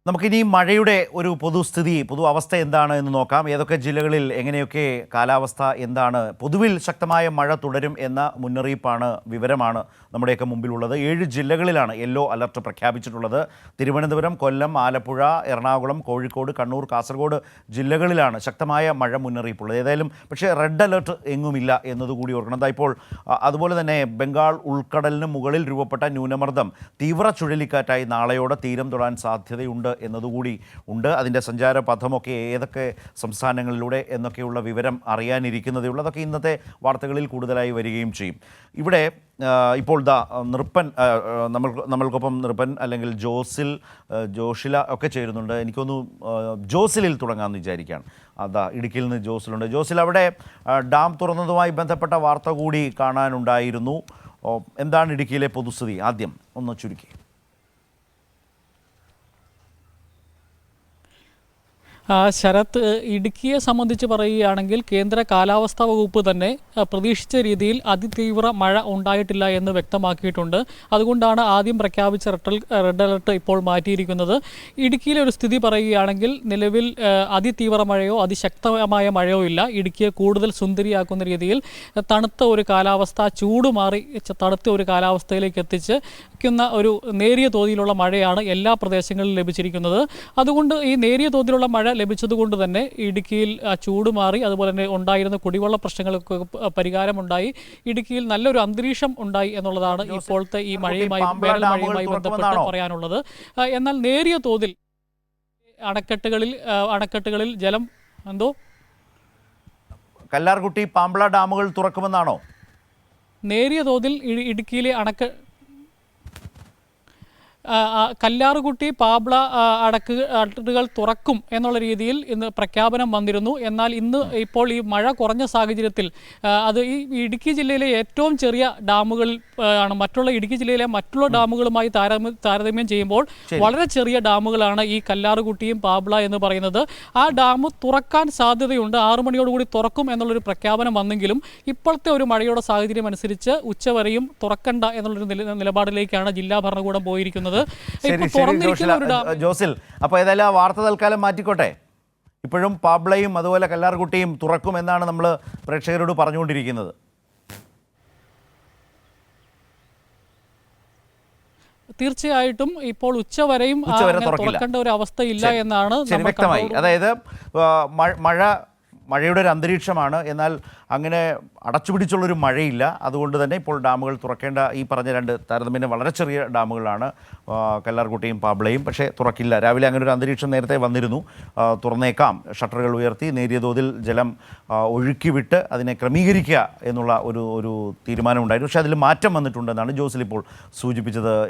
നമുക്കിനി മഴയുടെ ഒരു പൊതുസ്ഥിതി പൊതു അവസ്ഥ എന്താണ് എന്ന് നോക്കാം. ഏതൊക്കെ ജില്ലകളിൽ എങ്ങനെയൊക്കെ കാലാവസ്ഥ എന്താണ്? പൊതുവിൽ ശക്തമായ മഴ തുടരും എന്ന മുന്നറിയിപ്പാണ്, വിവരമാണ് നമ്മുടെയൊക്കെ മുമ്പിലുള്ളത്. 7 ജില്ലകളിലാണ് യെല്ലോ അലർട്ട് പ്രഖ്യാപിച്ചിട്ടുള്ളത്. തിരുവനന്തപുരം, കൊല്ലം, ആലപ്പുഴ, എറണാകുളം, കോഴിക്കോട്, കണ്ണൂർ, കാസർഗോഡ് ജില്ലകളിലാണ് ശക്തമായ മഴ മുന്നറിയിപ്പുള്ളത്. ഏതായാലും പക്ഷേ റെഡ് അലർട്ട് എങ്ങുമില്ല എന്നതുകൂടി ഓർക്കണം. ഇപ്പോൾ അതുപോലെ തന്നെ ബംഗാൾ ഉൾക്കടലിന് മുകളിൽ രൂപപ്പെട്ട ന്യൂനമർദ്ദം തീവ്ര ചുഴലിക്കാറ്റായി നാളെയോടെ തീരം തൊടാൻ സാധ്യതയുണ്ട് എന്നതുകൂടി ഉണ്ട്. അതിൻ്റെ സഞ്ചാരപഥമൊക്കെ ഏതൊക്കെ സംസ്ഥാനങ്ങളിലൂടെ എന്നൊക്കെയുള്ള വിവരം അറിയാനിരിക്കുന്നതേ ഉള്ളൂ. അതൊക്കെ ഇന്നത്തെ വാർത്തകളിൽ കൂടുതലായി വരികയും ചെയ്യും. ഇവിടെ ഇപ്പോൾ നൃപ്പൻ നമ്മൾക്കൊപ്പം നൃപ്പൻ അല്ലെങ്കിൽ ജോഷില ഒക്കെ ചേരുന്നുണ്ട്. എനിക്കൊന്ന് ജോസിലിൽ തുടങ്ങാമെന്ന് വിചാരിക്കുകയാണ്. ഇടുക്കിയിൽ നിന്ന് ജോസിലുണ്ട്. ജോസിൽ, അവിടെ ഡാം തുറന്നതുമായി ബന്ധപ്പെട്ട വാർത്ത കൂടി കാണാനുണ്ടായിരുന്നു. എന്താണ് ഇടുക്കിയിലെ പൊതുസ്ഥിതി? ആദ്യം ഒന്ന് ചുരുക്കി. ശരത്ത്, ഇടുക്കിയെ സംബന്ധിച്ച് പറയുകയാണെങ്കിൽ കേന്ദ്ര കാലാവസ്ഥാ വകുപ്പ് തന്നെ പ്രതീക്ഷിച്ച രീതിയിൽ അതിതീവ്ര മഴ ഉണ്ടായിട്ടില്ല എന്ന് വ്യക്തമാക്കിയിട്ടുണ്ട്. അതുകൊണ്ടാണ് ആദ്യം പ്രഖ്യാപിച്ച റെഡ് അലർട്ട് ഇപ്പോൾ മാറ്റിയിരിക്കുന്നത്. ഇടുക്കിയിലെ ഒരു സ്ഥിതി പറയുകയാണെങ്കിൽ നിലവിൽ അതിതീവ്ര മഴയോ അതിശക്തമായ മഴയോ ഇല്ല. ഇടുക്കിയെ കൂടുതൽ സുന്ദരിയാക്കുന്ന രീതിയിൽ തണുത്ത ഒരു കാലാവസ്ഥ, ചൂട് മാറി തണുത്ത ഒരു കാലാവസ്ഥയിലേക്ക് എത്തിക്കുന്ന ഒരു നേരിയ തോതിലുള്ള മഴയാണ് എല്ലാ പ്രദേശങ്ങളിലും ലഭിച്ചിരിക്കുന്നത്. അതുകൊണ്ട് ഈ നേരിയ തോതിലുള്ള മഴ ലഭിച്ചതുകൊണ്ട് തന്നെ ഇടുക്കിയിൽ ചൂട് മാറി, അതുപോലെ തന്നെ ഉണ്ടായിരുന്ന കുടിവെള്ള പ്രശ്നങ്ങൾക്ക് പരിഹാരമുണ്ടായി. ഇടുക്കിയിൽ നല്ലൊരു അന്തരീക്ഷം ഉണ്ടായി എന്നുള്ളതാണ് ഇപ്പോഴത്തെ ഈ മഴയുമായി ബന്ധപ്പെട്ട് പറയാനുള്ളത്. എന്നാൽ നേരിയ തോതിൽ അണക്കെട്ടുകളിൽ ജലം കല്ലാർകുട്ടി, പാമ്പള ഡാമുകൾ തുറക്കുമെന്നാണോ? നേരിയ തോതിൽ ഇടുക്കിയിലെ കല്ലാറുകുട്ടി, പാബ്ല അണക്കെട്ടുകൾ തുറക്കും എന്നുള്ള രീതിയിൽ ഇന്ന് പ്രഖ്യാപനം വന്നിരുന്നു. എന്നാൽ ഇപ്പോൾ ഈ മഴ കുറഞ്ഞ സാഹചര്യത്തിൽ അത് ഈ ഇടുക്കി ജില്ലയിലെ ഏറ്റവും ചെറിയ ഡാമുകളിൽ ആണ്. ഇടുക്കി ജില്ലയിലെ മറ്റുള്ള ഡാമുകളുമായി താരതമ്യം ചെയ്യുമ്പോൾ വളരെ ചെറിയ ഡാമുകളാണ് ഈ കല്ലാറുകുട്ടിയും പാബ്ല എന്ന് പറയുന്നത്. ആ ഡാം തുറക്കാൻ സാധ്യതയുണ്ട്. 6 മണിയോടുകൂടി തുറക്കും എന്നുള്ളൊരു പ്രഖ്യാപനം വന്നെങ്കിലും ഇപ്പോഴത്തെ ഒരു മഴയുടെ സാഹചര്യം അനുസരിച്ച് ഉച്ചവരെയും തുറക്കണ്ട എന്നുള്ളൊരു നിലപാടിലേക്കാണ് ജില്ലാ ഭരണകൂടം പോയിരിക്കുന്നത്. ജോസിൽ, അപ്പോൾ ഏതായാലും ആ വാർത്ത തൽക്കാലം മാറ്റിക്കോട്ടെ. ഇപ്പോഴും പാബ്ലയും അതുപോലെ കല്ലാർകുട്ടിയും തുറക്കും എന്നാണ് നമ്മൾ പ്രേക്ഷകരോട് പറഞ്ഞുകൊണ്ടിരിക്കുന്നത്. തീർച്ചയായിട്ടും ഇപ്പോൾ ഉച്ചവരെയും തുറക്കേണ്ട ഒരു അവസ്ഥയില്ല എന്നാണ് വ്യക്തമായി. അതായത് മഴയുടെ ഒരു അന്തരീക്ഷമാണ്, എന്നാൽ അങ്ങനെ അടച്ചുപിടിച്ചുള്ളൊരു മഴയില്ല. അതുകൊണ്ട് തന്നെ ഇപ്പോൾ ഡാമുകൾ തുറക്കേണ്ട ഈ പറഞ്ഞ 2 താരതമ്യേന വളരെ ചെറിയ ഡാമുകളാണ് കല്ലാർകുട്ടിയും പാബ്ലയും. പക്ഷേ തുറക്കില്ല. രാവിലെ അങ്ങനെ ഒരു അന്തരീക്ഷം നേരത്തെ വന്നിരുന്നു. തുറന്നേക്കാം, ഷട്ടറുകൾ ഉയർത്തി നേരിയ തോതിൽ ജലം ഒഴുക്കിവിട്ട് അതിനെ ക്രമീകരിക്കുക എന്നുള്ള ഒരു തീരുമാനമുണ്ടായിരുന്നു. പക്ഷേ അതിൽ മാറ്റം വന്നിട്ടുണ്ടെന്നാണ് ജോസിൽ ഇപ്പോൾ സൂചിപ്പിച്ചത്.